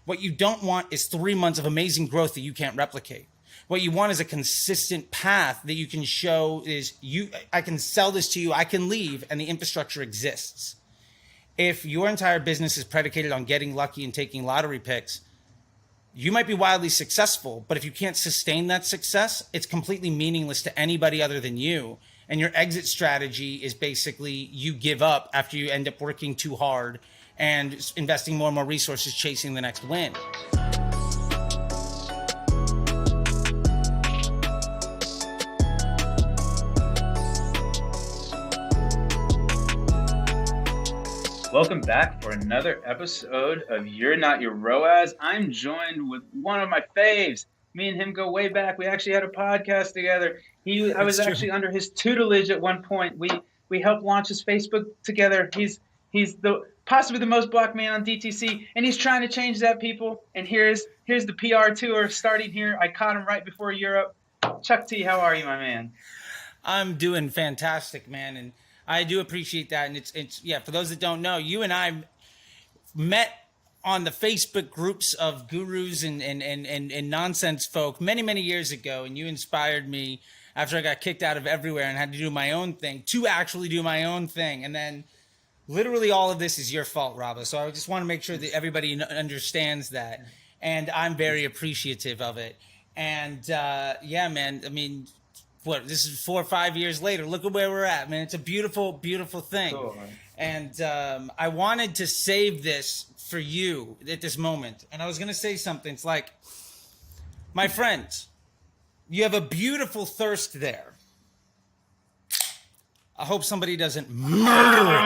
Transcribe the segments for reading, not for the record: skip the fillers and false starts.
What you don't want is 3 months of amazing growth that you can't replicate. What you want is a consistent path that you can show is I can sell this to you, I can leave, and the infrastructure exists. If your entire business is predicated on getting lucky and taking lottery picks, you might be wildly successful, but if you can't sustain that success, it's completely meaningless to anybody other than you. And your exit strategy is basically you give up after you end up working too hard and investing more and more resources chasing the next win. Welcome back for another episode of You're Not Your ROAS. I'm joined with one of my faves. Me and him go way back. We actually had a podcast together. I was actually under his tutelage at one point. We helped launch his Facebook together. He's possibly the most blocked man on DTC, and he's trying to change that, people. And here's the PR tour starting here. I caught him right before Europe. Chuck T, how are you, my man? I'm doing fantastic, man, and I do appreciate that. And it's for those that don't know, you and I met on the Facebook groups of gurus and nonsense folk many years ago, and you inspired me after I got kicked out of everywhere and had to do my own thing to actually do my own thing. And then literally all of this is your fault, Rabah. So I just want to make sure that everybody understands that, and I'm very appreciative of it. And man, I mean, this is 4 or 5 years later. Look at where we're at, man. It's a beautiful, beautiful thing. Cool, and I wanted to save this for you at this moment. And I was going to say something. It's like, my friends, you have a beautiful thirst there. I hope somebody doesn't murder it.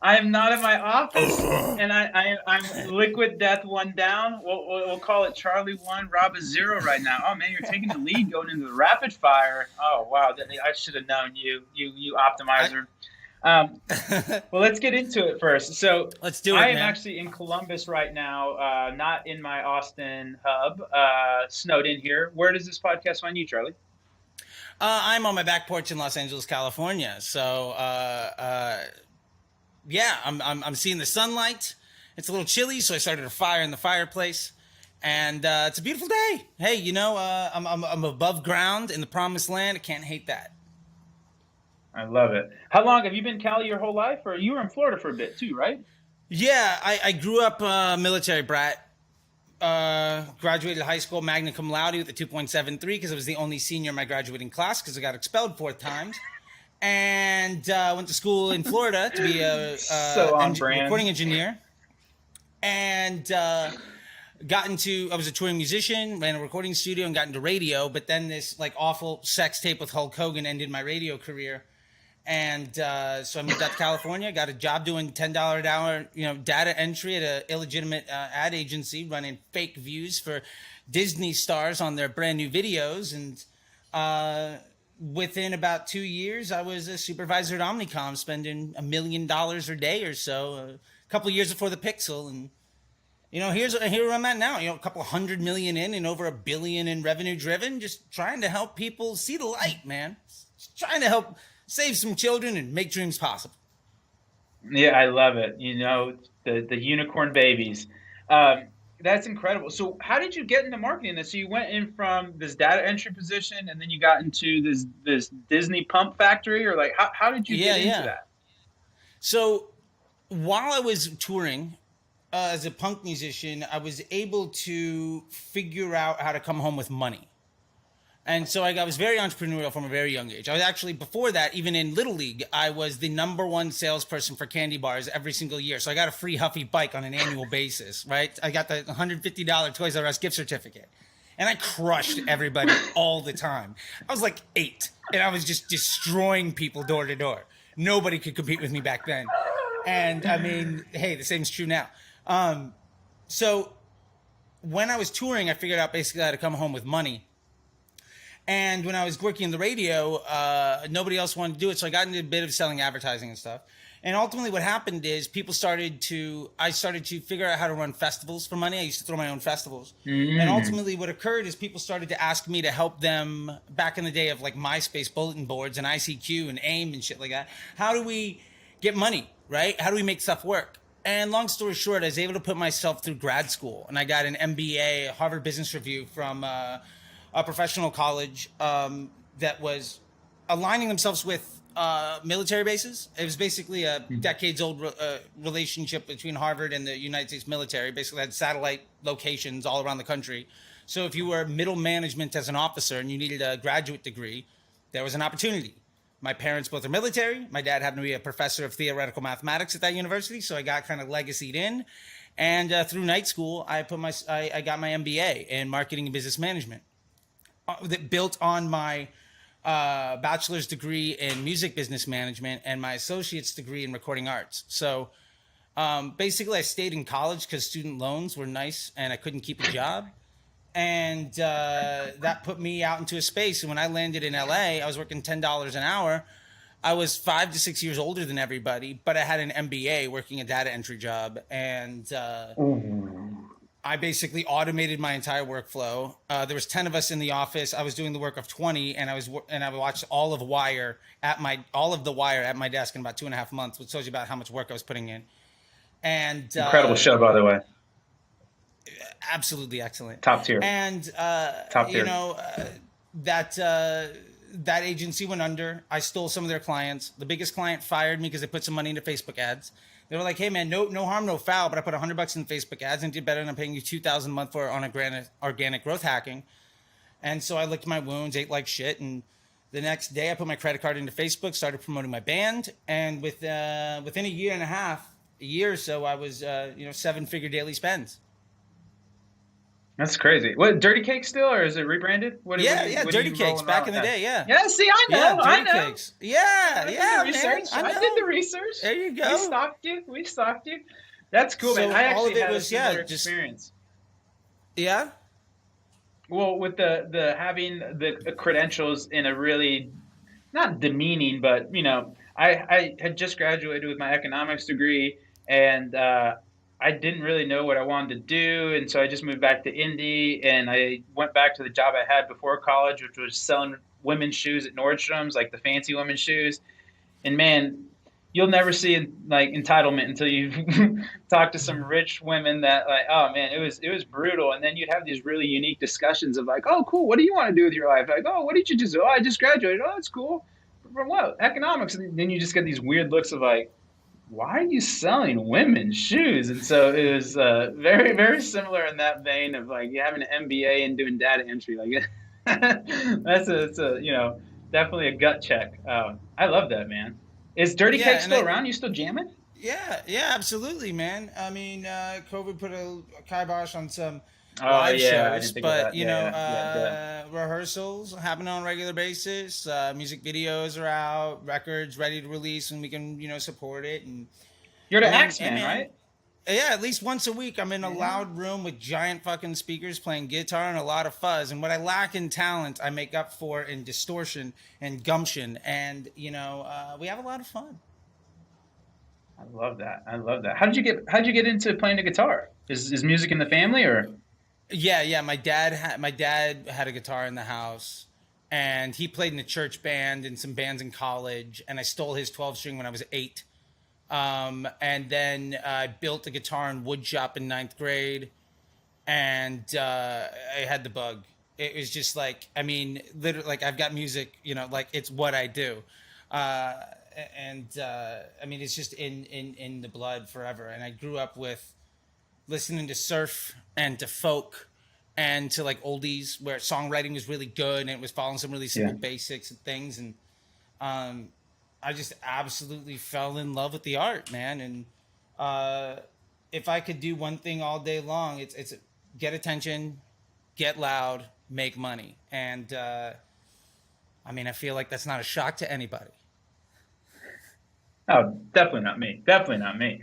I am not in my office, and I'm liquid death 1 down. We'll call it Charlie 1, Rabah 0 right now. Oh man, you're taking the lead going into the rapid fire. Oh wow, I should have known you optimizer. Well, let's get into it first. So let's do it. I am actually in Columbus right now, not in my Austin hub. Snowed in here. Where does this podcast find you, Charlie? I'm on my back porch in Los Angeles, California. So. I'm seeing the sunlight. It's a little chilly, so I started a fire in the fireplace, and it's a beautiful day. Hey, I'm above ground in the promised land. I can't hate that. I love it. How long have you been in Cali your whole life, or you were in Florida for a bit too, right? Yeah, I grew up military brat. Graduated high school magna cum laude with a 2.73 because I was the only senior in my graduating class because I got expelled 4 times. And went to school in Florida to be a recording engineer, and I was a touring musician, ran a recording studio, and got into radio. But then this awful sex tape with Hulk Hogan ended my radio career, and so I moved out to California, got a job doing $10 an hour, data entry at an illegitimate ad agency, running fake views for Disney stars on their brand new videos, and within about 2 years, I was a supervisor at Omnicom, spending $1 million a day or so, a couple of years before the Pixel. And, here where I'm at now, a couple $100 million in and over $1 billion in revenue driven, just trying to help people see the light, man. Just trying to help save some children and make dreams possible. Yeah, I love it. The unicorn babies. That's incredible. So how did you get into marketing? So you went in from this data entry position, and then you got into this Disney pump factory, or how did you get into that? So while I was touring as a punk musician, I was able to figure out how to come home with money. And so I was very entrepreneurial from a very young age. I was actually, before that, even in Little League, I was the #1 salesperson for candy bars every single year. So I got a free Huffy bike on an annual basis, right? I got the $150 Toys R Us gift certificate. And I crushed everybody all the time. I was like 8, and I was just destroying people door to door. Nobody could compete with me back then. And I mean, hey, the same's true now. So when I was touring, I figured out basically how to come home with money. And when I was working in the radio, nobody else wanted to do it. So I got into a bit of selling advertising and stuff. And ultimately what happened is I started to figure out how to run festivals for money. I used to throw my own festivals. And ultimately what occurred is people started to ask me to help them back in the day of MySpace bulletin boards and ICQ and AIM and shit like that. How do we get money, right? How do we make stuff work? And long story short, I was able to put myself through grad school, and I got an MBA, Harvard Business Review, from a professional college that was aligning themselves with military bases. It was basically a decades-old relationship between Harvard and the United States military. Basically, had satellite locations all around the country. So if you were middle management as an officer and you needed a graduate degree, there was an opportunity. My parents both are military. My dad happened to be a professor of theoretical mathematics at that university, so I got kind of legacied in. And through night school, I got my MBA in marketing and business management that built on my bachelor's degree in music business management and my associate's degree in recording arts. So basically, I stayed in college because student loans were nice and I couldn't keep a job. And that put me out into a space. And when I landed in LA, I was working $10 an hour. I was 5 to 6 years older than everybody, but I had an MBA working a data entry job. And I basically automated my entire workflow. There was 10 of us in the office. I was doing the work of 20, and I watched all of the Wire at my desk in about 2.5 months, which tells you about how much work I was putting in. And incredible show, by the way. Absolutely excellent. Top tier. And Top tier. you know, that agency went under. I stole some of their clients. The biggest client fired me because they put some money into Facebook ads. They were like, "Hey man, no harm, no foul," but I put $100 in Facebook ads and did better than I'm paying you $2,000 a month for on organic growth hacking. And so I licked my wounds, ate like shit, and the next day I put my credit card into Facebook, started promoting my band, and within a year and a half, a year or so, I was 7-figure daily spends. That's crazy. What, Dirty Cakes still, or is it rebranded? Dirty Cakes back in the day, yeah. Yeah, see, I know. Dirty Cakes. Yeah, man. I did the research. There you go. We stalked you. That's cool, man. I actually had a similar experience. Yeah? Well, with the having the credentials in a really, not demeaning, but, I had just graduated with my economics degree, and I didn't really know what I wanted to do, and so I just moved back to Indy, and I went back to the job I had before college, which was selling women's shoes at Nordstrom's, like the fancy women's shoes. And man, you'll never see entitlement until you talk to some rich women that oh man, it was brutal. And then you'd have these really unique discussions of like, oh cool, what do you want to do with your life? Like, oh, what did you just do? Oh, I just graduated. Oh, that's cool. From what? Economics. And then you just get these weird looks of like, why are you selling women's shoes? And so it was very, very similar in that vein of like you having an MBA and doing data entry. Like that's definitely a gut check. I love that, man. Is Dirty Cake still around? You still jamming? Yeah, absolutely, man. I mean, COVID put a kibosh on some live shows, but rehearsals happen on a regular basis. Music videos are out, records ready to release, and we can support it. And you're the Axeman, right? Yeah, at least once a week I'm in a loud room with giant fucking speakers playing guitar and a lot of fuzz. And what I lack in talent, I make up for in distortion and gumption. And we have a lot of fun. I love that. How'd you get into playing the guitar? Is music in the family or? Yeah. My dad had a guitar in the house, and he played in a church band and some bands in college. And I stole his 12-string when I was 8. And then I built a guitar in wood shop in 9th grade, and I had the bug. It was just like, I mean, literally, like I've got music, like it's what I do. I mean, it's just in the blood forever. And I grew up with listening to surf and to folk and to like oldies where songwriting was really good and it was following some really simple basics and things. And I just absolutely fell in love with the art, man. And if I could do one thing all day long, it's get attention, get loud, make money. And I mean, I feel like that's not a shock to anybody. Oh, definitely not me.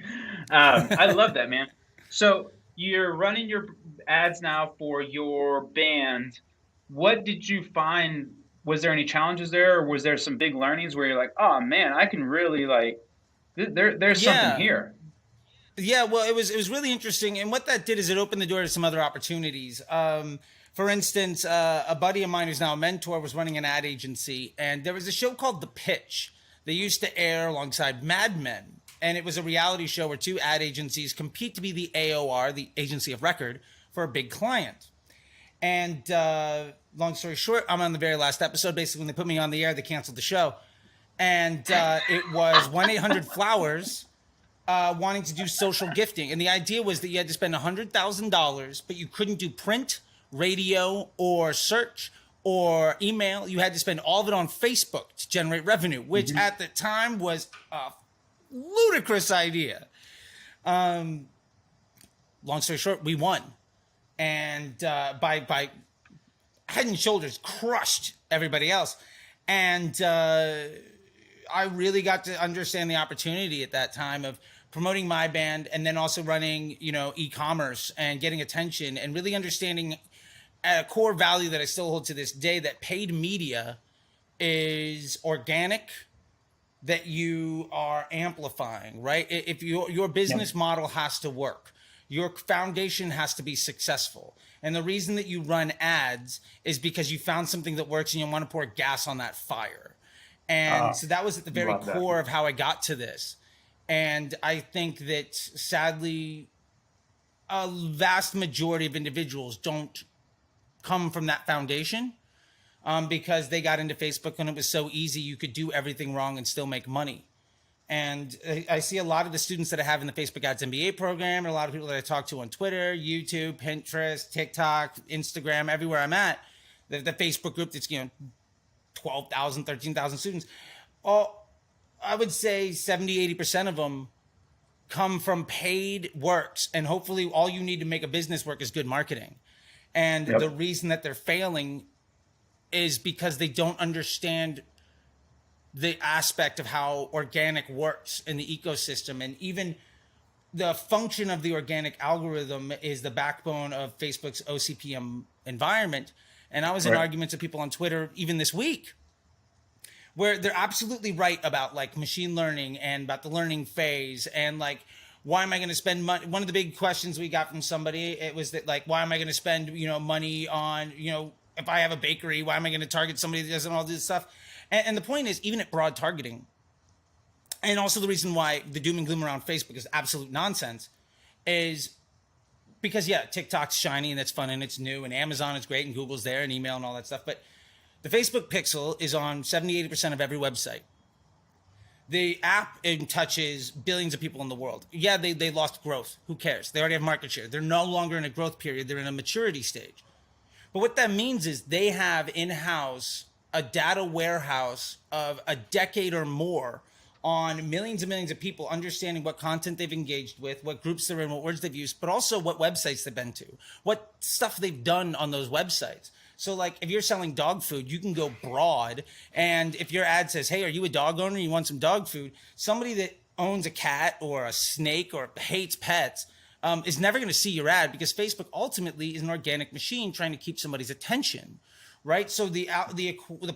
I love that, man. So you're running your ads now for your band. What did you find? Was there any challenges there, or was there some big learnings where you're like, oh man, I can really there's something here? Yeah, well, it was really interesting. And what that did is it opened the door to some other opportunities. For instance, a buddy of mine who's now a mentor was running an ad agency, and there was a show called The Pitch. They used to air alongside Mad Men. And it was a reality show where two ad agencies compete to be the AOR, the agency of record, for a big client. And long story short, I'm on the very last episode. Basically, when they put me on the air, they canceled the show. And it was 1-800-Flowers wanting to do social gifting. And the idea was that you had to spend $100,000, but you couldn't do print, radio, or search, or email. You had to spend all of it on Facebook to generate revenue, which at the time was a ludicrous idea. Long story short, we won. And by head and shoulders crushed everybody else. And I really got to understand the opportunity at that time of promoting my band and then also running, e-commerce and getting attention and really understanding a core value that I still hold to this day, that paid media is organic, that you are amplifying, right? If your business model has to work, your foundation has to be successful. And the reason that you run ads is because you found something that works and you want to pour gas on that fire. And so that was at the very core of how I got to this. And I think that sadly, a vast majority of individuals don't come from that foundation because they got into Facebook when it was so easy. You could do everything wrong and still make money. And I see a lot of the students that I have in the Facebook Ads MBA program, and a lot of people that I talk to on Twitter, YouTube, Pinterest, TikTok, Instagram, everywhere I'm at, the Facebook group that's, 12,000, 13,000 students. I would say 70, 80% of them come from paid works. And hopefully all you need to make a business work is good marketing. And the reason that they're failing is because they don't understand the aspect of how organic works in the ecosystem. And even the function of the organic algorithm is the backbone of Facebook's OCPM environment. And I was in arguments with people on Twitter even this week where they're absolutely right about like machine learning and about the learning phase and like, why am I going to spend money? One of the big questions we got from somebody, it was that like, why am I going to spend, money on, if I have a bakery, why am I going to target somebody that doesn't all this stuff? And the point is, even at broad targeting, and also the reason why the doom and gloom around Facebook is absolute nonsense is because, TikTok's shiny and it's fun and it's new and Amazon is great and Google's there and email and all that stuff. But the Facebook pixel is on 70, 80% of every website. The app touches billions of people in the world. Yeah, they lost growth. Who cares? They already have market share. They're no longer in a growth period. They're in a maturity stage. But what that means is they have in-house a data warehouse of a decade or more on millions and millions of people understanding what content they've engaged with, what groups they're in, what words they've used, but also what websites they've been to, what stuff they've done on those websites. So like if you're selling dog food, you can go broad. And if your ad says, hey, are you a dog owner? You want some dog food? Somebody that owns a cat or a snake or hates pets is never going to see your ad because Facebook ultimately is an organic machine trying to keep somebody's attention. Right. So the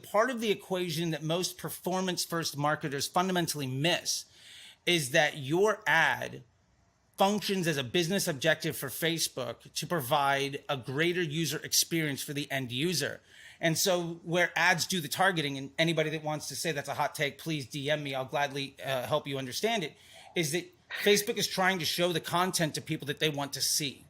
part of the equation that most performance first marketers fundamentally miss is that your ad functions as a business objective for Facebook to provide a greater user experience for the end user. And so where ads do the targeting, and anybody that wants to say that's a hot take, please DM me. I'll gladly help you understand it, is that Facebook is trying to show the content to people that they want to see.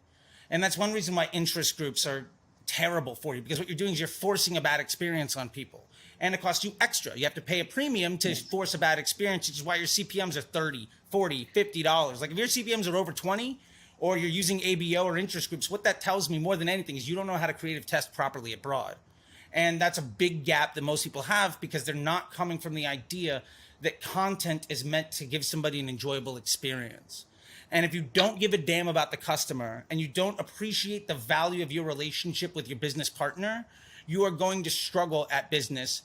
And that's one reason why interest groups are terrible for you, because what you're doing is you're forcing a bad experience on people, and it costs you extra. You have to pay a premium to force a bad experience, which is why your CPMs are $30, $40, $50. Like if your CPMs are over 20 or you're using ABO or interest groups, what that tells me more than anything is you don't know how to creative test properly at broad. And that's a big gap that most people have because they're not coming from the idea that content is meant to give somebody an enjoyable experience. And if you don't give a damn about the customer and you don't appreciate the value of your relationship with your business partner, you are going to struggle at business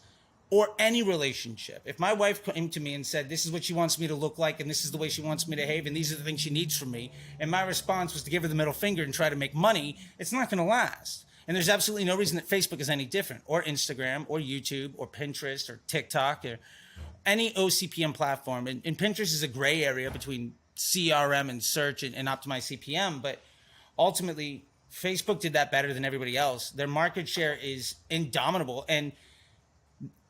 or any relationship. If my wife came to me and said, this is what she wants me to look like and this is the way she wants me to behave and these are the things she needs from me, and my response was to give her the middle finger and try to make money, it's not going to last. And there's absolutely no reason that Facebook is any different, or Instagram, or YouTube, or Pinterest, or TikTok, or any OCPM platform. And Pinterest is a gray area between CRM and search and optimize CPM, but ultimately Facebook did that better than everybody else. Their market share is indomitable. And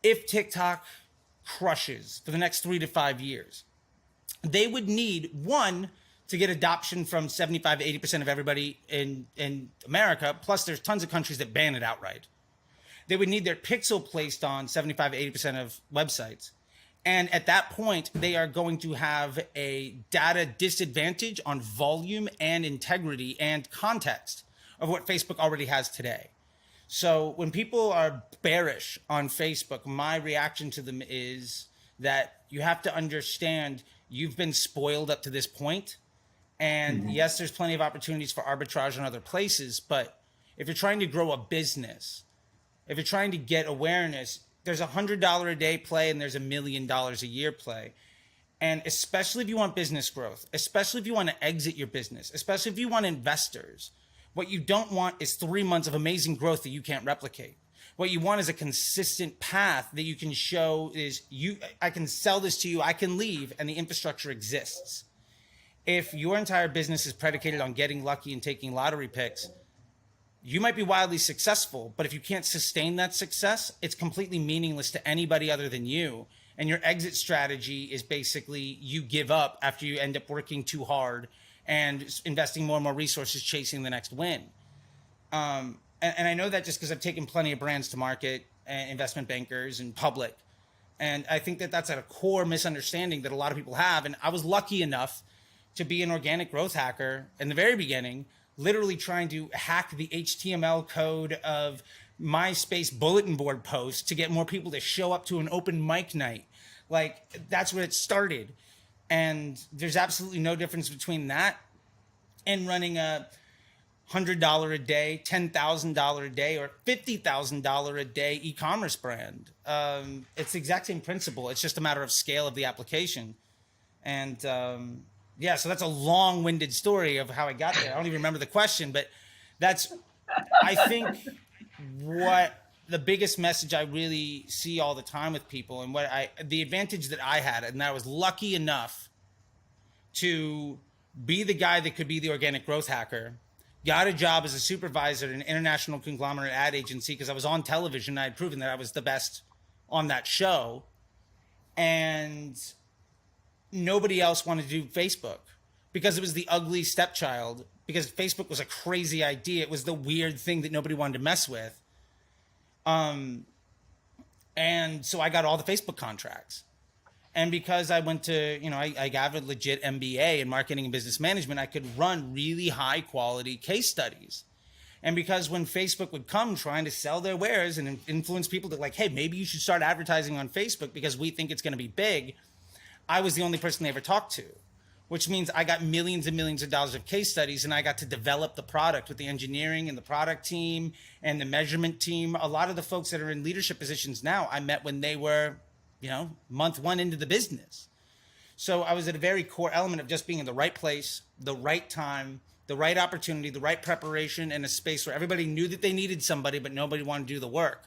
if TikTok crushes for the next 3 to 5 years, they would need one to get adoption from 75 to 80% of everybody in America. Plus, there's tons of countries that ban it outright. They would need their pixel placed on 75 to 80% of websites. And at that point, they are going to have a data disadvantage on volume and integrity and context of what Facebook already has today. So when people are bearish on Facebook, my reaction to them is that you have to understand you've been spoiled up to this point. And yes, there's plenty of opportunities for arbitrage in other places. But if you're trying to grow a business, if you're trying to get awareness, there's $100 a day play and there's $1 million a year play. And especially if you want business growth, especially if you want to exit your business, especially if you want investors, what you don't want is 3 months of amazing growth that you can't replicate. What you want is a consistent path that you can show is I can sell this to you, I can leave, and the infrastructure exists. If your entire business is predicated on getting lucky and taking lottery picks, you might be wildly successful, but if you can't sustain that success, it's completely meaningless to anybody other than you. And your exit strategy is basically you give up after you end up working too hard and investing more and more resources chasing the next win. And I know that just because I've taken plenty of brands to market, and investment bankers and public. And I think that that's a core misunderstanding that a lot of people have. And I was lucky enough to be an organic growth hacker in the very beginning, literally trying to hack the HTML code of MySpace bulletin board posts to get more people to show up to an open mic night. Like, that's where it started. And there's absolutely no difference between that and running a $100 a day, $10,000 a day, or $50,000 a day e-commerce brand. It's the exact same principle. It's just a matter of scale of the application. And yeah, so that's a long-winded story of how I got there. I don't even remember the question, but that's, I think, what the biggest message I really see all the time with people, and the advantage that I had, and I was lucky enough to be the guy that could be the organic growth hacker. Got a job as a supervisor at an international conglomerate ad agency because I was on television. I had proven that I was the best on that show. And nobody else wanted to do Facebook because it was the ugly stepchild, because Facebook was a crazy idea. It was the weird thing that nobody wanted to mess with. And so I got all the Facebook contracts. And because I went to, I got a legit MBA in marketing and business management, I could run really high quality case studies. And because when Facebook would come trying to sell their wares and influence people to like, hey, maybe you should start advertising on Facebook because we think it's going to be big, I was the only person they ever talked to, which means I got millions and millions of dollars of case studies, and I got to develop the product with the engineering and the product team and the measurement team. A lot of the folks that are in leadership positions now, I met when they were, month one into the business. So I was at a very core element of just being in the right place, the right time, the right opportunity, the right preparation, in a space where everybody knew that they needed somebody, but nobody wanted to do the work.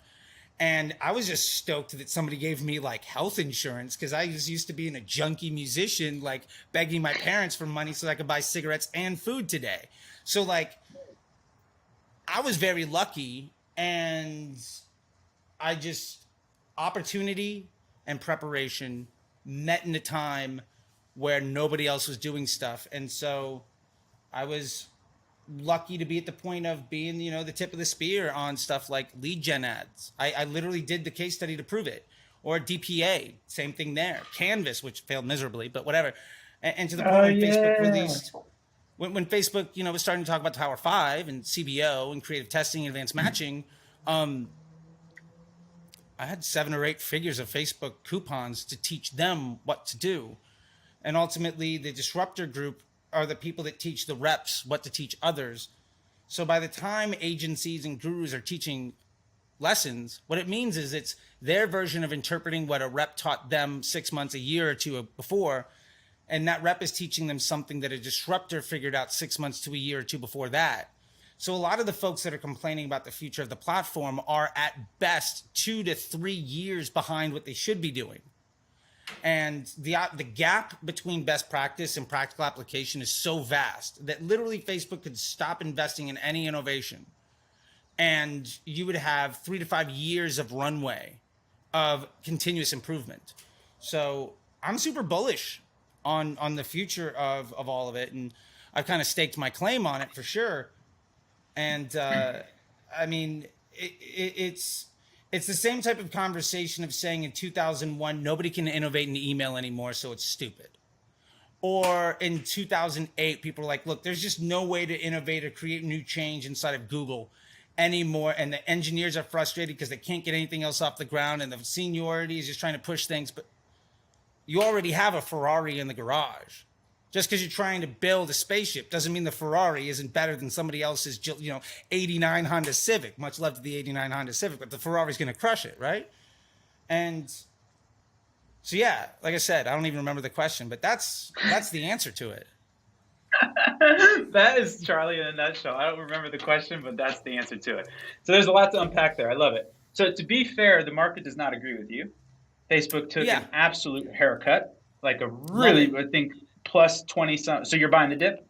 And I was just stoked that somebody gave me like health insurance, because I just used to being a junkie musician, like begging my parents for money so I could buy cigarettes and food today. So like, I was very lucky, and opportunity and preparation met in a time where nobody else was doing stuff. And so I was lucky to be at the point of being, the tip of the spear on stuff like lead gen ads. I literally did the case study to prove it. Or DPA, same thing there. Canvas, which failed miserably, but whatever. And to the point when Facebook released, when Facebook, was starting to talk about Power 5 and CBO and creative testing and advanced matching, I had 7 or 8 figures of Facebook coupons to teach them what to do. And ultimately, the disruptor group are the people that teach the reps what to teach others. So by the time agencies and gurus are teaching lessons, what it means is it's their version of interpreting what a rep taught them 6 months, a year or two before. And that rep is teaching them something that a disruptor figured out 6 months to a year or two before that. So a lot of the folks that are complaining about the future of the platform are at best 2 to 3 years behind what they should be doing. And the gap between best practice and practical application is so vast that literally Facebook could stop investing in any innovation, and you would have 3 to 5 years of runway of continuous improvement. So I'm super bullish on the future of all of it, and I've kind of staked my claim on it for sure. And I mean, it's the same type of conversation of saying in 2001 nobody can innovate in email anymore, so it's stupid. Or in 2008, people are like, look, there's just no way to innovate or create new change inside of Google anymore. And the engineers are frustrated because they can't get anything else off the ground. And the seniority is just trying to push things. But you already have a Ferrari in the garage. Just because you're trying to build a spaceship doesn't mean the Ferrari isn't better than somebody else's, 89 Honda Civic. Much love to the 89 Honda Civic, but the Ferrari's going to crush it, right? And so, yeah, like I said, I don't even remember the question, but that's the answer to it. That is Charlie in a nutshell. I don't remember the question, but that's the answer to it. So there's a lot to unpack there. I love it. So to be fair, the market does not agree with you. Facebook took an absolute haircut, like a really, I think, plus 20 some. So you're buying the dip?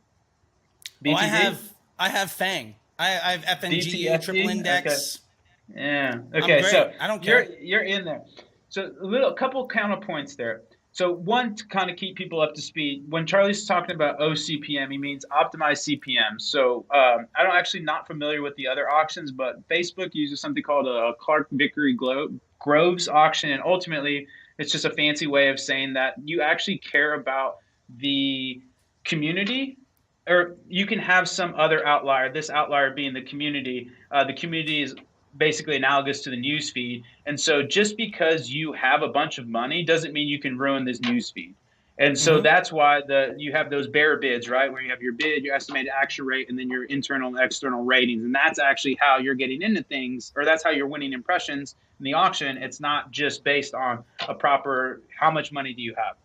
BTD? Oh, I have FANG. I have FNG, triple index. Okay. Yeah. Okay. So I don't care. You're in there. So a couple counterpoints there. So one, to kind of keep people up to speed, when Charlie's talking about OCPM, he means optimized CPM. So I don't actually not familiar with the other auctions, but Facebook uses something called a Clark Vickery Groves auction, and ultimately it's just a fancy way of saying that you actually care about the community, or you can have some other outlier, this outlier being the community. The community is basically analogous to the news feed. And so just because you have a bunch of money doesn't mean you can ruin this news feed. And so that's why you have those bear bids, right? Where you have your bid, your estimated action rate, and then your internal and external ratings. And that's actually how you're getting into things, or that's how you're winning impressions in the auction. It's not just based on a proper, how much money do you have?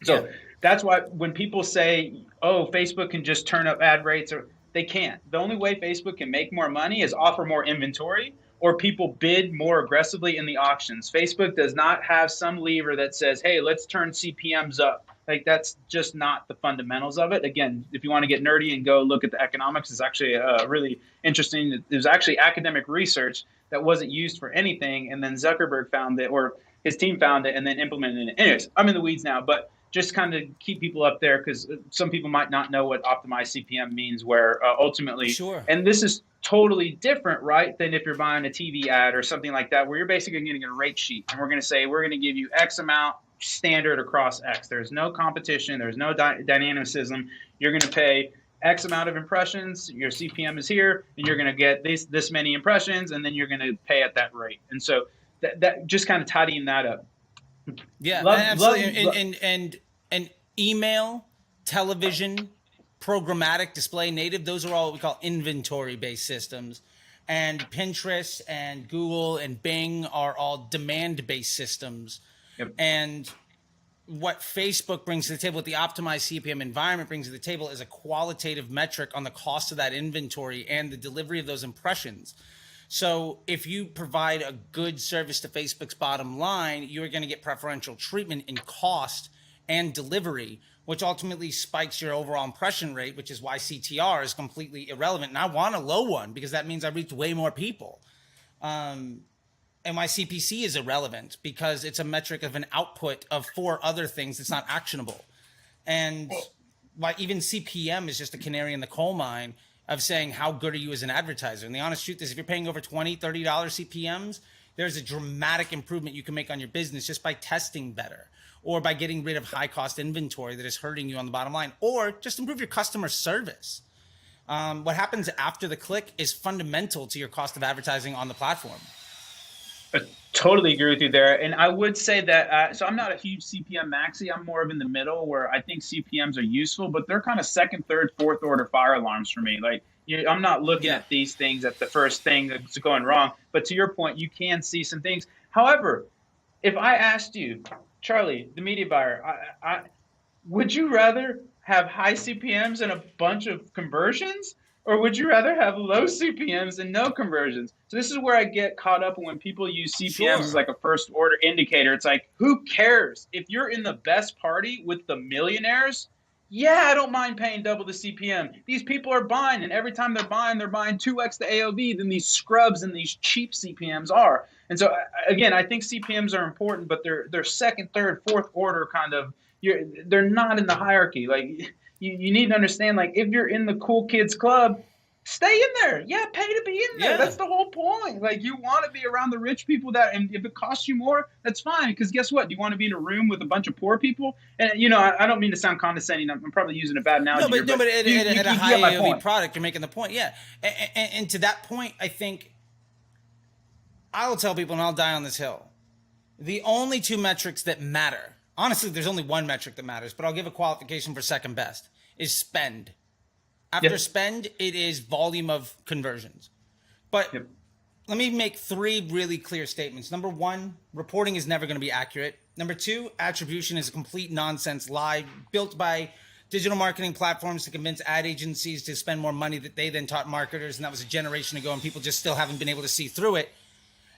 So that's why when people say, oh, Facebook can just turn up ad rates, or they can't. The only way Facebook can make more money is offer more inventory, or people bid more aggressively in the auctions. Facebook does not have some lever that says, hey, let's turn CPMs up. Like, that's just not the fundamentals of it. Again, if you want to get nerdy and go look at the economics, it's actually really interesting. There's actually academic research that wasn't used for anything, and then Zuckerberg found it, or his team found it, and then implemented it. Anyways, I'm in the weeds now, but just kind of keep people up there, because some people might not know what optimized CPM means, where ultimately, and this is totally different, right, than if you're buying a TV ad or something like that, where you're basically getting a rate sheet, and we're going to say, we're going to give you X amount standard across X. There's no competition. There's no dynamicism. You're going to pay X amount of impressions. Your CPM is here, and you're going to get this many impressions, and then you're going to pay at that rate. And so that just kind of tidying that up. Yeah, absolutely. And email, television, programmatic, display, native, those are all what we call inventory-based systems. And Pinterest and Google and Bing are all demand-based systems. Yep. And what Facebook brings to the table, what the optimized CPM environment brings to the table, is a qualitative metric on the cost of that inventory and the delivery of those impressions. So if you provide a good service to Facebook's bottom line, you're going to get preferential treatment in cost and delivery, which ultimately spikes your overall impression rate, which is why CTR is completely irrelevant. And I want a low one because that means I reach way more people. And why CPC is irrelevant, because it's a metric of an output of 4 other things that's not actionable. And why even CPM is just a canary in the coal mine of saying, how good are you as an advertiser? And the honest truth is, if you're paying over $20, $30 CPMs, there's a dramatic improvement you can make on your business just by testing better, or by getting rid of high cost inventory that is hurting you on the bottom line, or just improve your customer service. What happens after the click is fundamental to your cost of advertising on the platform. I totally agree with you there. And I would say that, so I'm not a huge CPM maxi. I'm more of in the middle, where I think CPMs are useful, but they're kind of second, third, fourth order fire alarms for me. Like, I'm not looking at these things at the first thing that's going wrong. But to your point, you can see some things. However, if I asked you, Charlie, the media buyer, would you rather have high CPMs and a bunch of conversions, or would you rather have low CPMs and no conversions? So this is where I get caught up when people use CPMs as like a first order indicator. It's like, who cares? If you're in the best party with the millionaires, yeah, I don't mind paying double the CPM. These people are buying, and every time they're buying 2x the AOV than these scrubs and these cheap CPMs are. And so, again, I think CPMs are important, but they're second, third, fourth order kind of they're not in the hierarchy. Like you need to understand, like if you're in the cool kids club, stay in there. Yeah, pay to be in there. Yeah. That's the whole point. Like you want to be around the rich people and if it costs you more, that's fine. Because guess what? Do you want to be in a room with a bunch of poor people? And I don't mean to sound condescending. I'm probably using a bad analogy. No, but at a high get my AOV point. product, you're making the point. Yeah, and to that point, I think I will tell people, and I'll die on this hill. The only two metrics that matter, honestly, there's only one metric that matters, but I'll give a qualification for second best, is spend. After spend, it is volume of conversions. But let me make three really clear statements. Number one, reporting is never going to be accurate. Number two, attribution is a complete nonsense lie built by digital marketing platforms to convince ad agencies to spend more money that they then taught marketers, and that was a generation ago, and people just still haven't been able to see through it.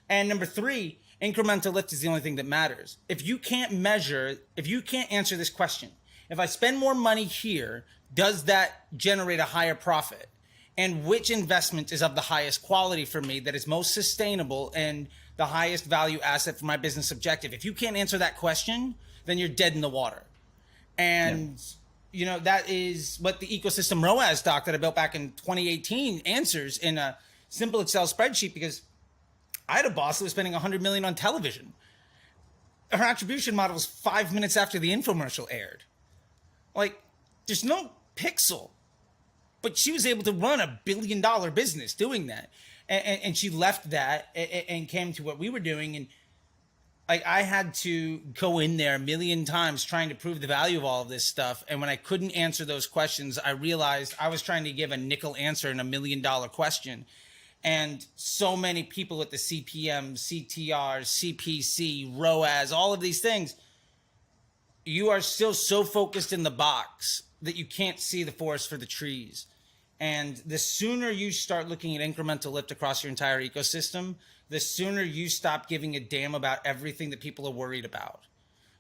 And number three, incremental lift is the only thing that matters. If you can't answer this question, if I spend more money here, does that generate a higher profit? And which investment is of the highest quality for me, that is most sustainable and the highest value asset for my business objective? If you can't answer that question, then you're dead in the water. And that is what the ecosystem ROAS doc that I built back in 2018 answers in a simple Excel spreadsheet, because I had a boss that was spending $100 million on television. Her attribution model was 5 minutes after the infomercial aired. Like, there's no pixel, but she was able to run $1 billion business doing that. And she left that and came to what we were doing. And I had to go in there 1 million times trying to prove the value of all of this stuff. And when I couldn't answer those questions, I realized I was trying to give a nickel answer in $1 million question. And so many people at the CPM, CTR, CPC, ROAS, all of these things, you are still so focused in the box that you can't see the forest for the trees. And the sooner you start looking at incremental lift across your entire ecosystem, the sooner you stop giving a damn about everything that people are worried about.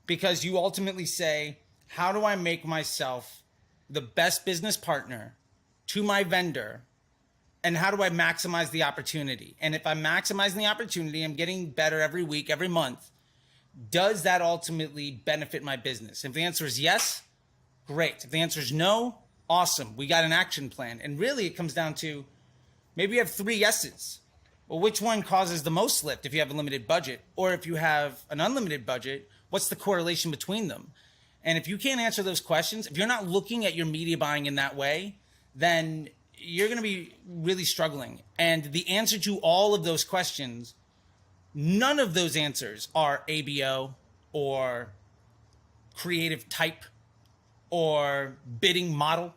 Because you ultimately say, how do I make myself the best business partner to my vendor? And how do I maximize the opportunity? And if I'm maximizing the opportunity, I'm getting better every week, every month. Does that ultimately benefit my business? If the answer is yes, great. If the answer is no, awesome. We got an action plan. And really it comes down to, maybe you have 3 yeses. Well, which one causes the most lift if you have a limited budget? Or if you have an unlimited budget, what's the correlation between them? And if you can't answer those questions, if you're not looking at your media buying in that way, then you're going to be really struggling. And the answer to all of those questions, none of those answers are ABO or creative type or bidding model.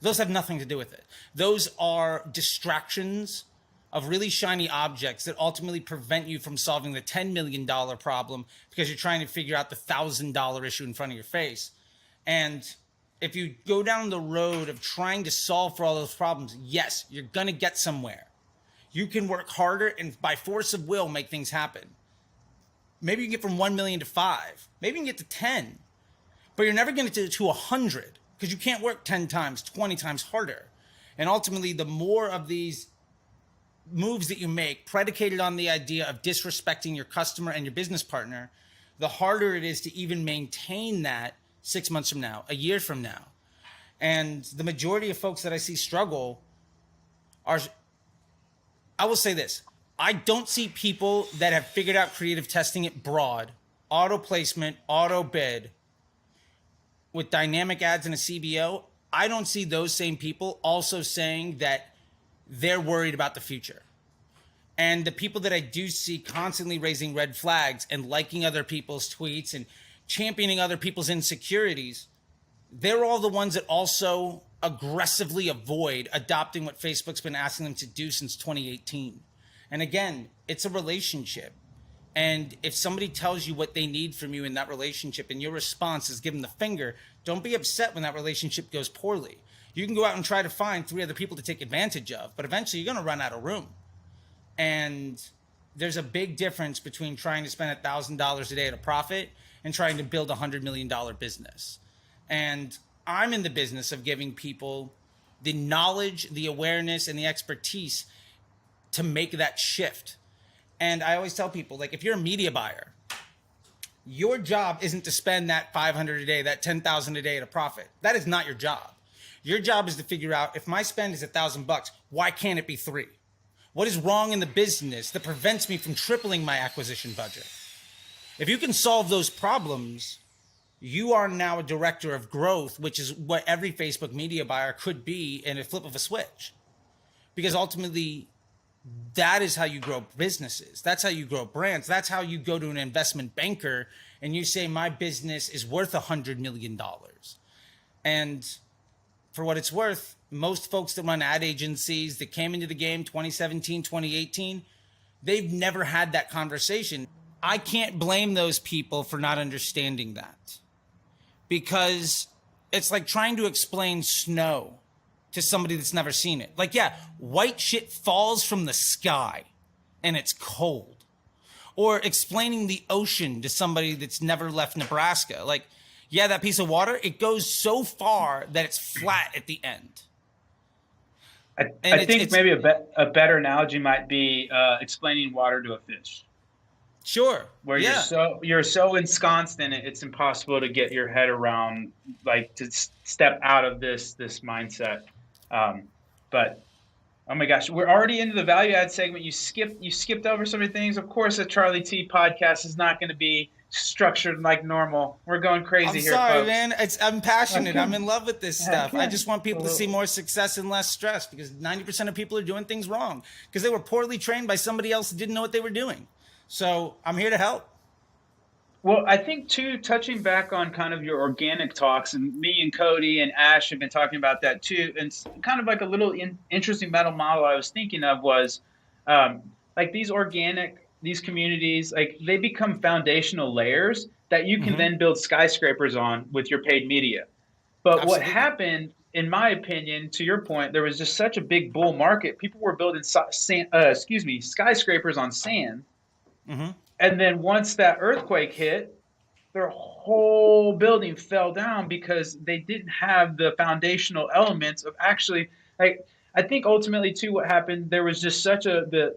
Those have nothing to do with it. Those are distractions of really shiny objects that ultimately prevent you from solving the $10 million problem because you're trying to figure out the $1,000 issue in front of your face. And if you go down the road of trying to solve for all those problems, yes, you're going to get somewhere. You can work harder and by force of will make things happen. Maybe you can get from 1 million to 5. Maybe you can get to 10. But you're never going to get to 100 because you can't work 10 times, 20 times harder. And ultimately, the more of these moves that you make predicated on the idea of disrespecting your customer and your business partner, the harder it is to even maintain that 6 months from now, a year from now. And the majority of folks that I see struggle are, I will say this, I don't see people that have figured out creative testing it broad, auto placement, auto bid, with dynamic ads and a CBO. I don't see those same people also saying that they're worried about the future. And the people that I do see constantly raising red flags and liking other people's tweets and championing other people's insecurities, they're all the ones that also aggressively avoid adopting what Facebook's been asking them to do since 2018. And again, it's a relationship. And if somebody tells you what they need from you in that relationship and your response is give them the finger, don't be upset when that relationship goes poorly. You can go out and try to find 3 other people to take advantage of, but eventually you're going to run out of room. And there's a big difference between trying to spend $1,000 a day at a profit and trying to build a $100 million business. And I'm in the business of giving people the knowledge, the awareness, and the expertise to make that shift. And I always tell people, like, if you're a media buyer Your job isn't to spend that 500 a day, that 10,000 a day at a profit. That is not your job. Your job is to figure out, if my spend is $1,000, why can't it be 3? What is wrong in the business that prevents me from tripling my acquisition budget? If you can solve those problems, you are now a director of growth, which is what every Facebook media buyer could be in a flip of a switch. Because ultimately, that is how you grow businesses. That's how you grow brands. That's how you go to an investment banker and you say, my business is worth $100 million. And for what it's worth, most folks that run ad agencies that came into the game 2017, 2018, they've never had that conversation. I can't blame those people for not understanding that, because it's like trying to explain snow to somebody that's never seen it. Like, yeah, white shit falls from the sky and it's cold. Or explaining the ocean to somebody that's never left Nebraska. Like, yeah, that piece of water, it goes so far that it's flat at the end. I think maybe a better analogy might be explaining water to a fish. Sure. Where you're so ensconced in it, it's impossible to get your head around, like, to step out of this mindset. But oh my gosh, we're already into the value add segment. You skipped over so many things. Of course, a Charlie T podcast is not going to be structured like normal. We're going crazy here, sorry, folks. man. I'm passionate. Okay. I'm in love with this stuff. Okay. I just want people to see more success and less stress, because 90% of people are doing things wrong because they were poorly trained by somebody else that didn't know what they were doing. So I'm here to help. Well, I think, too, touching back on kind of your organic talks, and me and Cody and Ash have been talking about that, too. And it's kind of like a little interesting mental model I was thinking of was like these communities, like they become foundational layers that you can then build skyscrapers on with your paid media. But Absolutely. What happened, in my opinion, to your point, there was just such a big bull market. People were building skyscrapers on sand. Mm-hmm. And then once that earthquake hit, their whole building fell down because they didn't have the foundational elements of actually, like, I think ultimately too what happened, there was just such the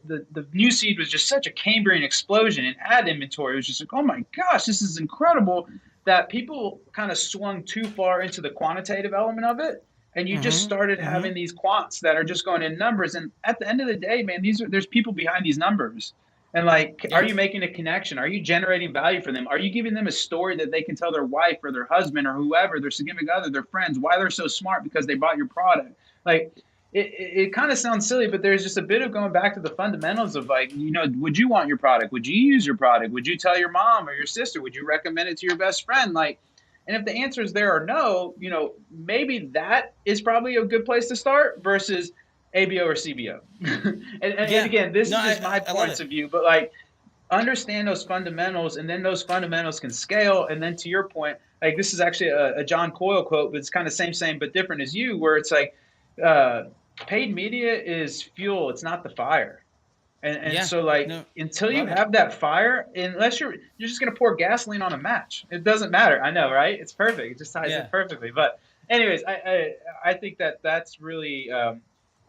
Newsfeed was just such a Cambrian explosion in ad inventory. It was just like, oh my gosh, this is incredible, that people kind of swung too far into the quantitative element of it. And you just started having these quants that are just going in numbers. And at the end of the day, man, there's people behind these numbers. And like, are you making a connection? Are you generating value for them? Are you giving them a story that they can tell their wife or their husband or whoever, their significant other, their friends, why they're so smart because they bought your product? Like, it kind of sounds silly, but there's just a bit of going back to the fundamentals of, like, you know, would you want your product? Would you use your product? Would you tell your mom or your sister? Would you recommend it to your best friend? Like, and if the answers there are no, you know, maybe that is probably a good place to start versus ABO or CBO. and again, this is just my points of view, but like, understand those fundamentals, and then those fundamentals can scale. And then to your point, like, this is actually a John Coyle quote, but it's kind of same, but different as you, where it's like, paid media is fuel. It's not the fire. And so like, until you have that fire, unless you're just going to pour gasoline on a match, it doesn't matter. I know, right? It's perfect. It just ties in perfectly. But anyways, I think that's really,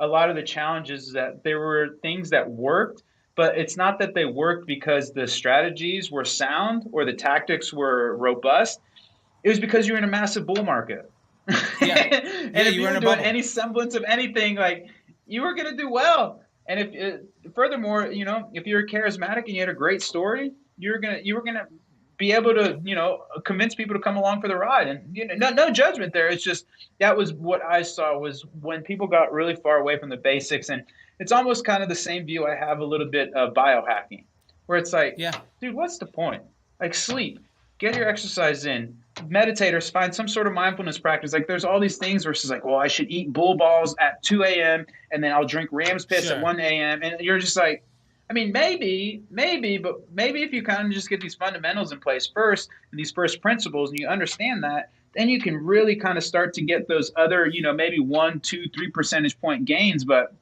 a lot of the challenges, that there were things that worked, but it's not that they worked because the strategies were sound or the tactics were robust. It was because you're in a massive bull market. And if you were doing any semblance of anything, like, you were going to do well. And if furthermore, you know, if you're charismatic and you had a great story, you were gonna be able to, you know, convince people to come along for the ride. And, you know, no judgment there. It's just, that was what I saw, was when people got really far away from the basics. And it's almost kind of the same view I have a little bit of biohacking, where it's like, dude, what's the point? Like, sleep, get your exercise in, meditate, or find some sort of mindfulness practice. Like, there's all these things where it's like, well, I should eat bull balls at 2 a.m. and then I'll drink ram's piss at 1 a.m. And you're just like, I mean, maybe, but maybe if you kind of just get these fundamentals in place first, and these first principles, and you understand that, then you can really kind of start to get those other, you know, maybe 1, 2, 3 percentage point gains. But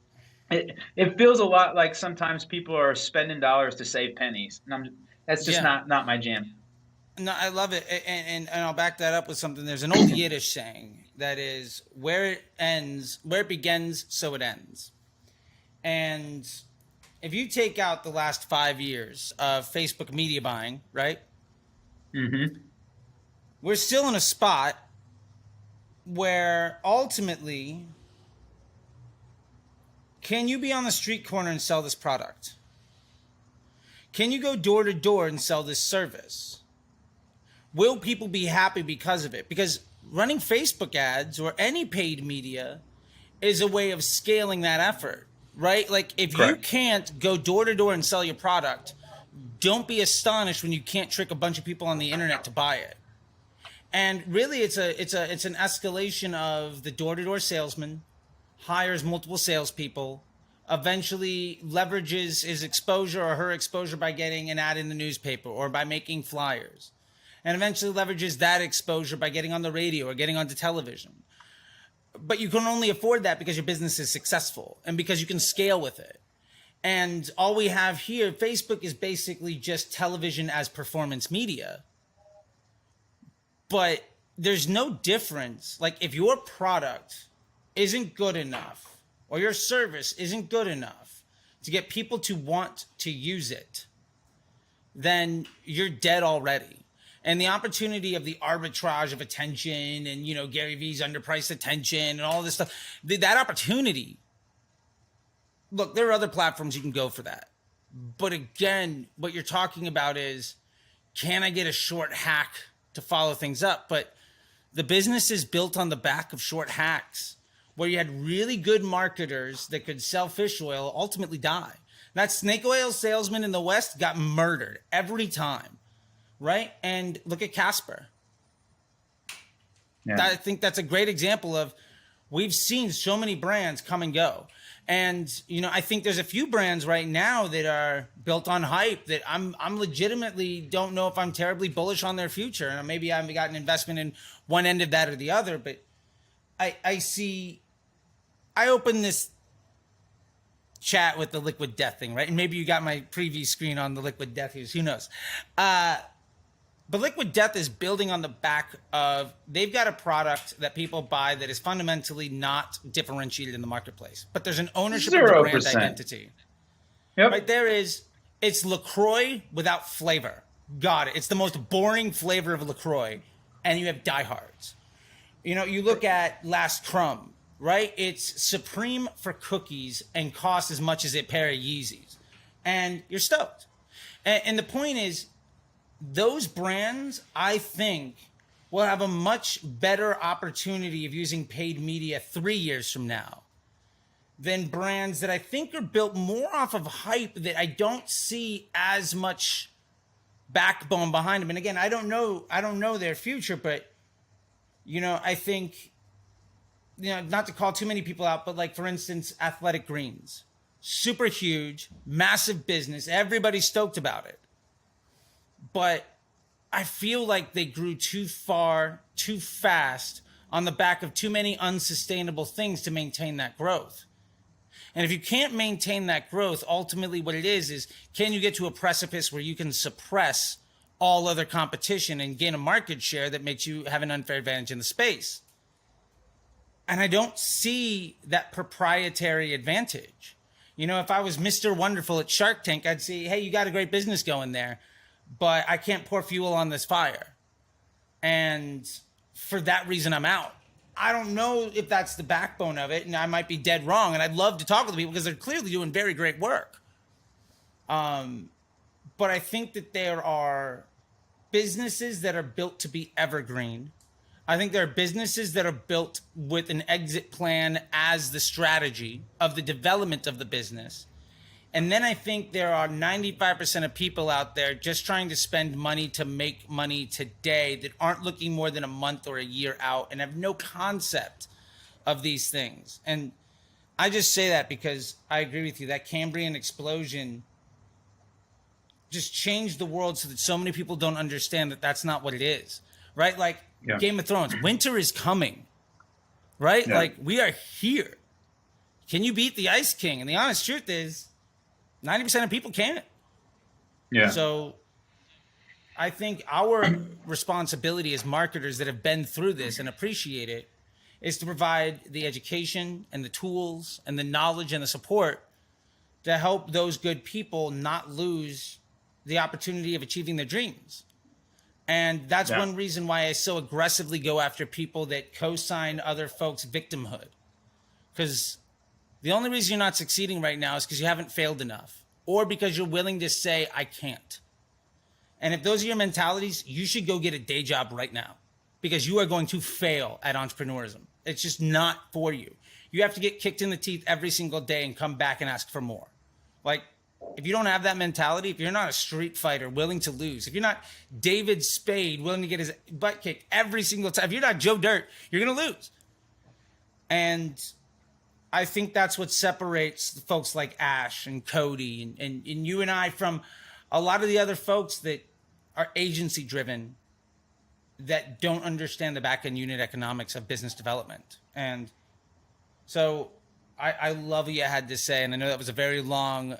it feels a lot like sometimes people are spending dollars to save pennies. And that's just not my jam. No, I love it. And I'll back that up with something. There's an old Yiddish saying that is, where it begins, so it ends. And if you take out the last 5 years of Facebook media buying, right? Mm-hmm. We're still in a spot where ultimately, can you be on the street corner and sell this product? Can you go door to door and sell this service? Will people be happy because of it? Because running Facebook ads or any paid media is a way of scaling that effort, right? Like if you Correct. can't go door to door and sell your product, don't be astonished when you can't trick a bunch of people on the internet to buy it. And really it's an escalation of the door to door salesman hires multiple salespeople, eventually leverages his exposure or her exposure by getting an ad in the newspaper or by making flyers, and eventually leverages that exposure by getting on the radio or getting onto television. But you can only afford that because your business is successful and because you can scale with it. And all we have here, Facebook is basically just television as performance media. But there's no difference. Like if your product isn't good enough or your service isn't good enough to get people to want to use it, then you're dead already. And the opportunity of the arbitrage of attention and, you know, Gary Vee's underpriced attention and all this stuff, that opportunity, look, there are other platforms you can go for that. But again, what you're talking about is, can I get a short hack to follow things up? But the business is built on the back of short hacks, where you had really good marketers that could sell fish oil ultimately die. That snake oil salesman in the West got murdered every time, right? And look at Casper. Yeah. I think that's a great example of, we've seen so many brands come and go. And, you know, I think there's a few brands right now that are built on hype that I'm legitimately don't know if I'm terribly bullish on their future. And maybe I haven't got an investment in one end of that or the other, but I opened this chat with the Liquid Death thing, right? And maybe you got my preview screen on the Liquid Death news, who knows? But Liquid Death is building on the back of, they've got a product that people buy that is fundamentally not differentiated in the marketplace, but there's an ownership of the brand 0%. identity. Yep. Right there is, it's LaCroix without flavor. Got it. It's the most boring flavor of LaCroix, and you have diehards. You know, you look at Last Crumb, right? It's supreme for cookies and costs as much as a pair of Yeezys. And you're stoked. And the point is, those brands, I think, will have a much better opportunity of using paid media 3 years from now than brands that I think are built more off of hype that I don't see as much backbone behind them. And again, I don't know their future, but, you know, I think, you know, not to call too many people out, but like, for instance, Athletic Greens, super huge, massive business. Everybody's stoked about it. But I feel like they grew too far, too fast on the back of too many unsustainable things to maintain that growth. And if you can't maintain that growth, ultimately what it is can you get to a precipice where you can suppress all other competition and gain a market share that makes you have an unfair advantage in the space? And I don't see that proprietary advantage. You know, if I was Mr. Wonderful at Shark Tank, I'd say, hey, you got a great business going there, but I can't pour fuel on this fire. And for that reason, I'm out. I don't know if that's the backbone of it, and I might be dead wrong. And I'd love to talk with people because they're clearly doing very great work. But I think that there are businesses that are built to be evergreen. I think there are businesses that are built with an exit plan as the strategy of the development of the business. And then I think there are 95% of people out there just trying to spend money to make money today that aren't looking more than a month or a year out and have no concept of these things. And I just say that because I agree with you. That Cambrian explosion just changed the world so that so many people don't understand that that's not what it is, right? Like Game of Thrones, winter is coming, right? Yeah. Like we are here. Can you beat the Ice King? And the honest truth is, 90% of people can't. Yeah. So I think our responsibility as marketers that have been through this and appreciate it is to provide the education and the tools and the knowledge and the support to help those good people not lose the opportunity of achieving their dreams. And that's Yeah. one reason why I so aggressively go after people that co-sign other folks' victimhood. Because the only reason you're not succeeding right now is because you haven't failed enough, or because you're willing to say, I can't. And if those are your mentalities, you should go get a day job right now, because you are going to fail at entrepreneurism. It's just not for you. You have to get kicked in the teeth every single day and come back and ask for more. Like, if you don't have that mentality, if you're not a street fighter willing to lose, if you're not David Spade willing to get his butt kicked every single time, if you're not Joe Dirt, you're going to lose. And I think that's what separates folks like Ash and Cody and you and I from a lot of the other folks that are agency driven, that don't understand the back end unit economics of business development. And so I love what you had to say. And I know that was a very long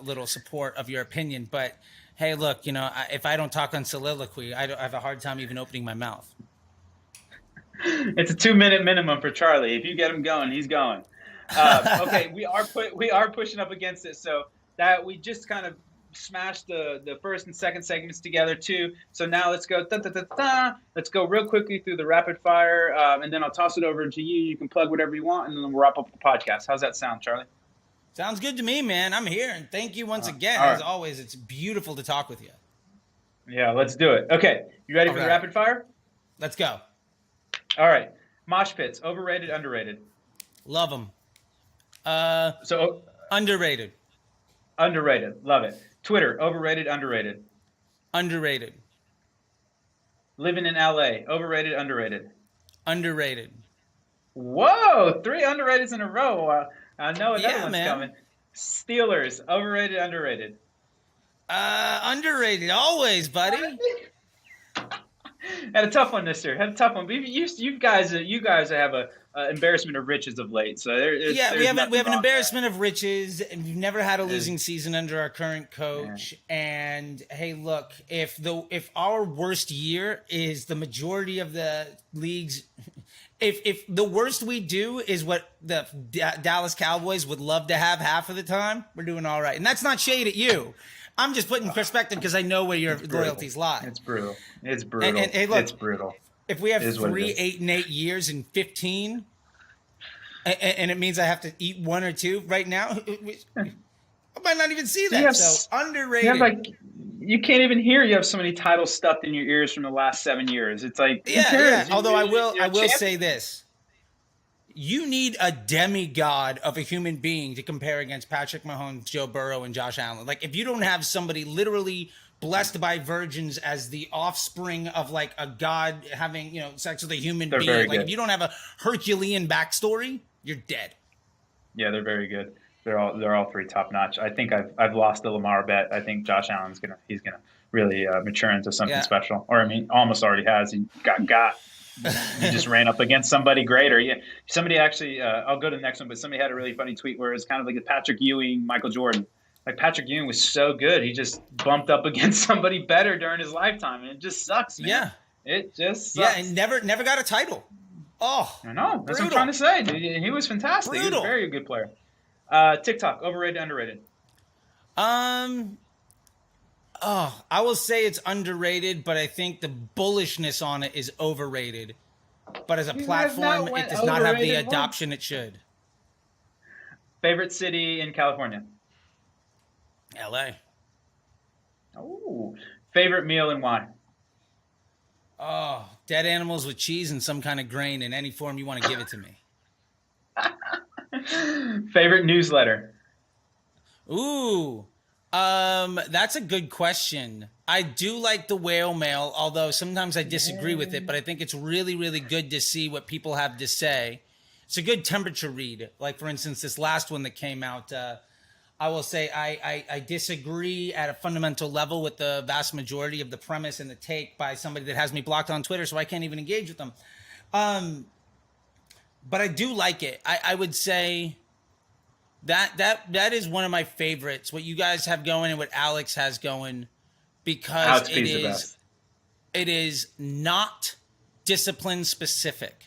little support of your opinion, but hey, look, if I don't talk on soliloquy, I have a hard time even opening my mouth. It's a 2-minute minimum for Charlie. If you get him going, he's going. Okay, we are pushing up against it, so that we just kind of smashed the first and second segments together too. So now let's go let's go real quickly through the rapid fire, and then I'll toss it over to you. You can plug whatever you want, and then we'll wrap up the podcast. How's that sound, Charlie? Sounds good to me, man. I'm here, and thank you once again. Right. As always, it's beautiful to talk with you. Yeah, let's do it. Okay, you ready for the rapid fire? Let's go. All right, mosh pits, overrated, underrated? Love them. So Underrated. Underrated, love it. Twitter, overrated, underrated? Underrated. Living in LA, overrated, underrated? Underrated. Whoa, 3 underrateds in a row. I know another one's man. coming. Steelers, overrated, underrated? Underrated, always, buddy. Had a tough one this year. Had a tough one. You guys have a embarrassment of riches of late. So we have an embarrassment of riches, and we've never had a losing season under our current coach. Yeah. And hey, look, if our worst year is the majority of the league's, if the worst we do is what the Dallas Cowboys would love to have half of the time, we're doing all right. And that's not shade at you. I'm just putting perspective because I know where your loyalties lie. It's brutal. It's brutal. And hey, look, it's brutal. If we have 3 8-8 years in 15, and it means I have to eat 1 or 2 right now, I might not even see that. So underrated. You can't even hear. You have so many titles stuffed in your ears from the last 7 years. It's like, yeah. Although I will say this. You need a demigod of a human being to compare against Patrick Mahomes, Joe Burrow, and Josh Allen. Like, if you don't have somebody literally blessed by virgins as the offspring of like a god having, sex with a human being, like if you don't have a Herculean backstory, you're dead. Yeah, they're very good. They're all 3 top notch. I think I've lost the Lamar bet. I think Josh Allen's gonna really mature into something special. Or almost already has. He got. You just ran up against somebody greater. Yeah, somebody actually. I'll go to the next one, but somebody had a really funny tweet where it's kind of like a Patrick Ewing, Michael Jordan. Like Patrick Ewing was so good, he just bumped up against somebody better during his lifetime, and it just sucks, man. Yeah, it just sucks. Yeah, and never got a title. Oh, I know. That's what I'm trying to say. Dude. He was fantastic. Brutal. He was a very good player. TikTok, overrated, underrated? I will say it's underrated, but I think the bullishness on it is overrated. But as a platform, it does not have the adoption it should. Favorite city in California? LA. Oh, favorite meal and why? Oh, dead animals with cheese and some kind of grain in any form you want to give it to me. Favorite newsletter? Ooh, that's a good question. I do like the Whale Mail, although sometimes I disagree with it, but I think it's really, really good to see what people have to say. It's a good temperature read. Like, for instance, this last one that came out, I will say I disagree at a fundamental level with the vast majority of the premise and the take by somebody that has me blocked on Twitter, so I can't even engage with them. But I do like it. I would say that is one of my favorites. What you guys have going and what Alex has going, because it is not discipline specific,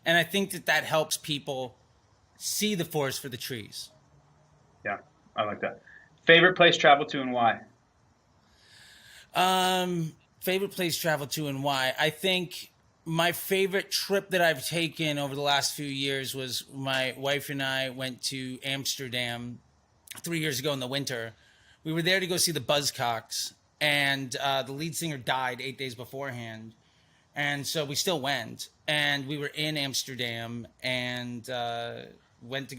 and I think that helps people see the forest for the trees. Yeah, I like that. Favorite place travel to and why? favorite place to travel to and why? I think my favorite trip that I've taken over the last few years was my wife and I went to Amsterdam 3 years ago in the winter. We were there to go see the Buzzcocks, and the lead singer died 8 days beforehand. And so we still went, and we were in Amsterdam and went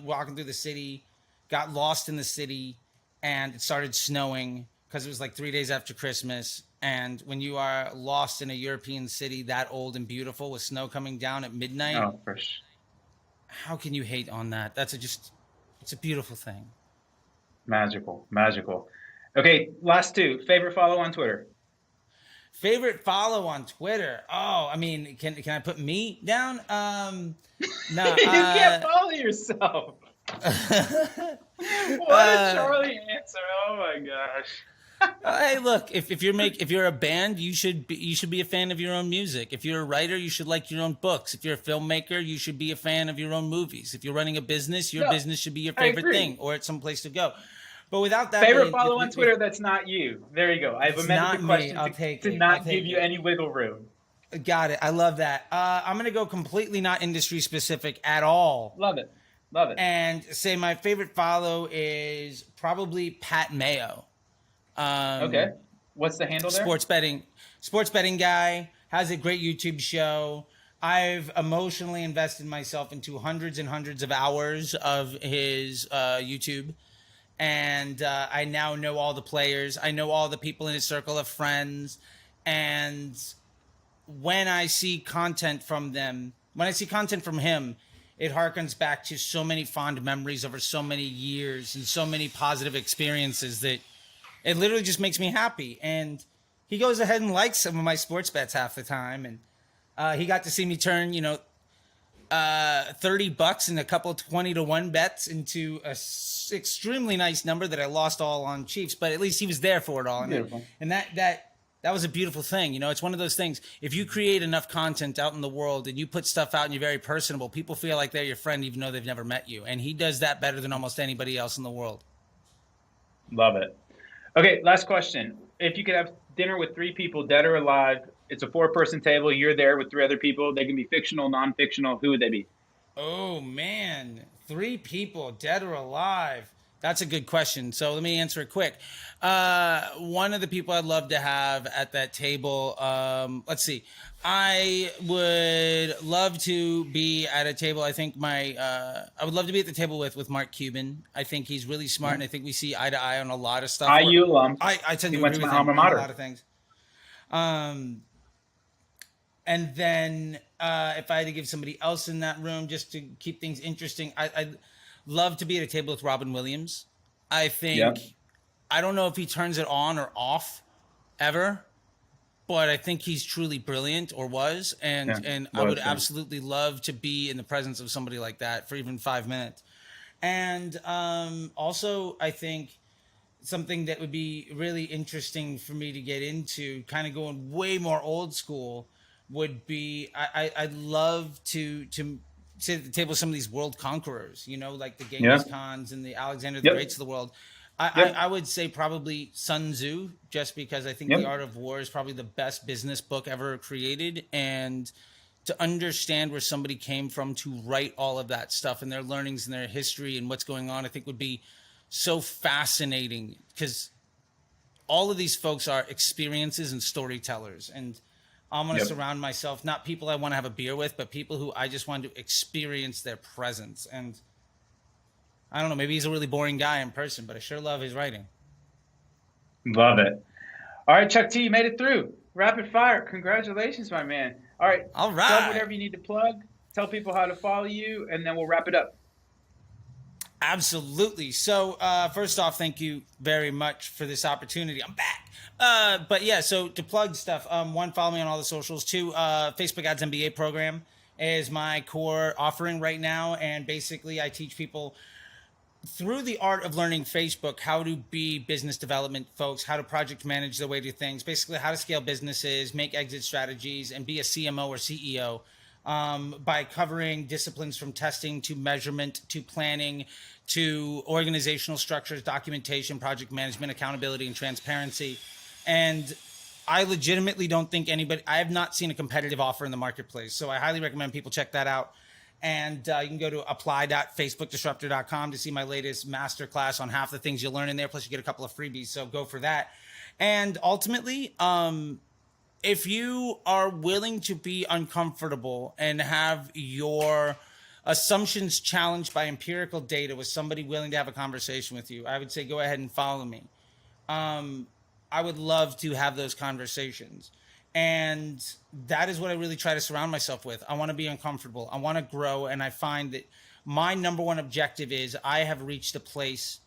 walking through the city, got lost in the city, and it started snowing because it was like 3 days after Christmas. And when you are lost in a European city that old and beautiful with snow coming down at midnight, Oh, for sure. how can you hate on that? It's a beautiful thing. Magical. Magical. Okay, last two. Favorite follow on Twitter? Favorite follow on Twitter? Oh, I mean, can I put me down? No. You can't follow yourself. What a Charlie answer! Oh my gosh. Hey, look, if you're a band, you should be a fan of your own music. If you're a writer, you should like your own books. If you're a filmmaker, you should be a fan of your own movies. If you're running a business, your business should be your favorite thing, or it's some place to go. But without that, favorite follow on Twitter that's not you. There you go. I've amended the question to not give you any wiggle room. Got it. I love that. I'm going to go completely not industry specific at all. Love it. Love it. And say my favorite follow is probably Pat Mayo. Okay. What's the handle there? Sports betting guy, has a great YouTube show. I've emotionally invested myself into hundreds and hundreds of hours of his YouTube. And I now know all the players. I know all the people in his circle of friends. And when I see content from him, it harkens back to so many fond memories over so many years and so many positive experiences that it literally just makes me happy. And he goes ahead and likes some of my sports bets half the time. And he got to see me turn, $30 and a couple of 20-1 bets into a extremely nice number that I lost all on Chiefs, but at least he was there for it all. And that was a beautiful thing. It's one of those things. If you create enough content out in the world and you put stuff out and you're very personable, people feel like they're your friend even though they've never met you. And he does that better than almost anybody else in the world. Love it. Okay, last question. If you could have dinner with three people, dead or alive, it's a 4-person table, you're there with 3 other people, they can be fictional, non-fictional, who would they be? Oh, man. 3 people, dead or alive. That's a good question. So let me answer it quick. One of the people I'd love to have at that table, let's see. I would love to be at a table. I think I would love to be at the table with Mark Cuban. I think he's really smart, and I think we see eye to eye on a lot of stuff. IU alum. I tend to agree with him alma on mater. a lot of things. And then if I had to give somebody else in that room just to keep things interesting, I'd love to be at a table with Robin Williams. I think, I don't know if he turns it on or off ever, but I think he's truly brilliant, or was. And I would absolutely love to be in the presence of somebody like that for even 5 minutes. And also, I think something that would be really interesting for me to get into, kind of going way more old school, would be I'd love to sit at the table with some of these world conquerors, like the Genghis Khans and the Alexander the Greats of the world. I would say probably Sun Tzu, just because I think The Art of War is probably the best business book ever created. And to understand where somebody came from to write all of that stuff and their learnings and their history and what's going on, I think would be so fascinating, because all of these folks are experiences and storytellers. And I'm going to surround myself, not people I want to have a beer with, but people who I just want to experience their presence. And I don't know, maybe he's a really boring guy in person, but I sure love his writing. Love it. All right, Chuck T, you made it through. Rapid fire. Congratulations, my man. All right. Plug whatever you need to plug. Tell people how to follow you, and then we'll wrap it up. Absolutely. So first off, thank you very much for this opportunity. I'm back. But yeah, so to plug stuff, 1, follow me on all the socials. 2, Facebook Ads MBA program is my core offering right now. And basically I teach people through the art of learning Facebook how to be business development folks, how to project manage their way to things, basically how to scale businesses, make exit strategies, and be a CMO or CEO. By covering disciplines from testing to measurement to planning to organizational structures, documentation, project management, accountability, and transparency. And I legitimately don't think I have not seen a competitive offer in the marketplace. So I highly recommend people check that out. And you can go to apply.facebookdisruptor.com to see my latest masterclass on half the things you'll learn in there. Plus you get a couple of freebies. So go for that. And ultimately, if you are willing to be uncomfortable and have your assumptions challenged by empirical data with somebody willing to have a conversation with you, I would say go ahead and follow me. I would love to have those conversations. And that is what I really try to surround myself with. I want to be uncomfortable. I want to grow. And I find that my number one objective is I have reached a place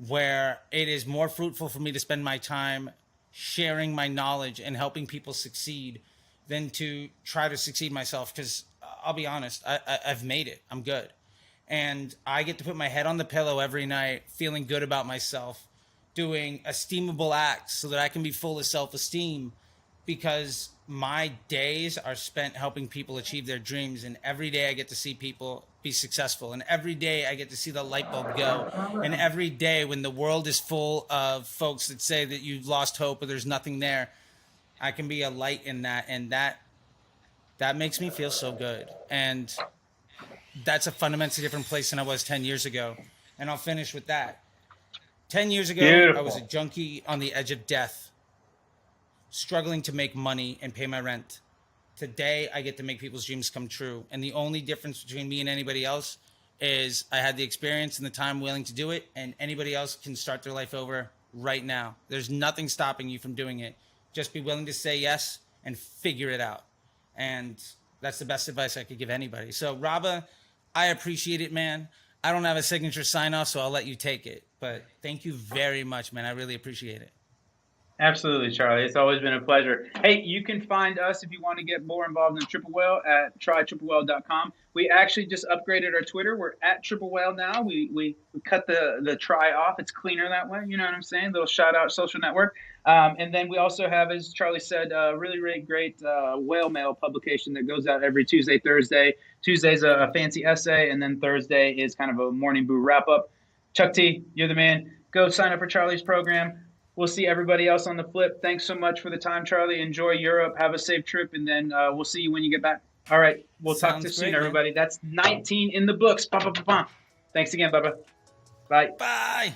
where it is more fruitful for me to spend my time sharing my knowledge and helping people succeed than to try to succeed myself. Because I'll be honest, I've made it. I'm good. And I get to put my head on the pillow every night feeling good about myself, doing esteemable acts so that I can be full of self-esteem, because my days are spent helping people achieve their dreams. And every day I get to see people be successful. And every day I get to see the light bulb go. And every day when the world is full of folks that say that you've lost hope or there's nothing there, I can be a light in that. And that makes me feel so good. And that's a fundamentally different place than I was 10 years ago. And I'll finish with that. 10 years ago, Beautiful. I was a junkie on the edge of death, struggling to make money and pay my rent. Today, I get to make people's dreams come true. And the only difference between me and anybody else is I had the experience and the time willing to do it, and anybody else can start their life over right now. There's nothing stopping you from doing it. Just be willing to say yes and figure it out. And that's the best advice I could give anybody. So, Rabah, I appreciate it, man. I don't have a signature sign-off, so I'll let you take it. But thank you very much, man. I really appreciate it. Absolutely, Charlie. It's always been a pleasure. Hey, you can find us if you want to get more involved in Triple Whale at trytriplewhale.com. We actually just upgraded our Twitter. We're at Triple Whale now. We cut the try off. It's cleaner that way. You know what I'm saying? Little shout out social network. And then we also have, as Charlie said, a really, really great whale mail publication that goes out every Tuesday, Thursday. Tuesday's a fancy essay, and then Thursday is kind of a morning boo wrap up. Chuck T, you're the man. Go sign up for Charlie's program. We'll see everybody else on the flip. Thanks so much for the time, Charlie. Enjoy Europe. Have a safe trip, and then we'll see you when you get back. All right. We'll talk to you soon, everybody. That's 19 in the books. Thanks again, Bubba. Bye. Bye.